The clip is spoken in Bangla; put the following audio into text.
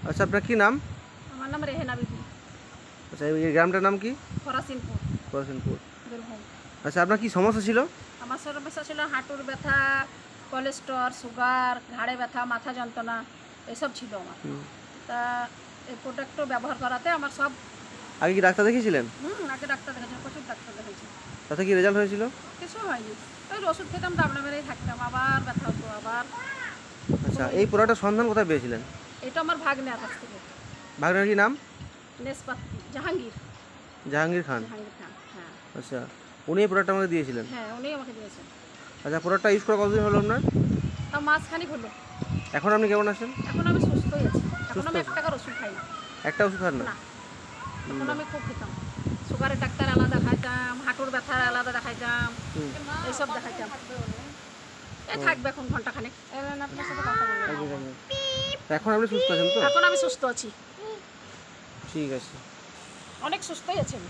আচ্ছা, আপনার কি নাম? আমার নাম রেহেনা বিবি। আচ্ছা, এই গ্রামটার নাম কি? ফরাসিনপুর, পরশিনপুর। বীরভূম। আচ্ছা, আপনার কি সমস্যা ছিল? আমার সমস্যা ছিল হাঁটুর ব্যথা, কোলেস্ট্রল, সুগার, ঘাড়ে ব্যথা, মাথা যন্ত্রণা, এসব ছিল আমার। তা এই প্রোডাক্টও ব্যবহার করাতে আমার সব আগে কি ডাক্তার দেখিয়েছিলেন? আগে ডাক্তার দেখাচ্ছি, প্রচুর ডাক্তার দেখাচ্ছি, তাতে কি রেজাল্ট হয়েছিল? কিছু হয়নি। ওই ওষুধ খেতাম, দাবড়া মেরেই থাকতাম, আবার ব্যথা হতো আবার। আচ্ছা, এই প্রোডাক্টের সন্ধান কোথায় পেয়েছিলেন? এটা আমার ভাগ্নের কাছ থেকে। ভাগনার কি নাম? নেসপাত জাহাঙ্গীর, জাহাঙ্গীর খান। জাহাঙ্গীর খান, হ্যাঁ। আচ্ছা, উনি এই প্রোডাক্টটা আমাকে দিয়েছিলেন। হ্যাঁ, উনি আমাকে দিয়েছেন। আচ্ছা, প্রোডাক্টটা ইউজ করা কতদিন হলো আপনার? তা মাসখানিক হলো। এখন আপনি কেমন আছেন? এখন আমি সুস্থই আছি, এখন সুস্থ আমি আছেন? 1 টাকার ওষুধ খাই না। একটা ওষুধ খান না? না, তখন আমি খুব খেতাম, সুগারের ডাক্তার আলাদা দেখাইতাম, হাঁটুর ব্যথার আলাদা দেখাইতাম, এইসব দেখাইতাম। এই থাকবে এখন ঘন্টাখানেক, আপনার সাথে কথা বলবো। এখন আপনি সুস্থ আছেন তো? এখন আমি সুস্থ আছি, ঠিক আছে। অনেক সুস্থই আছি আমি।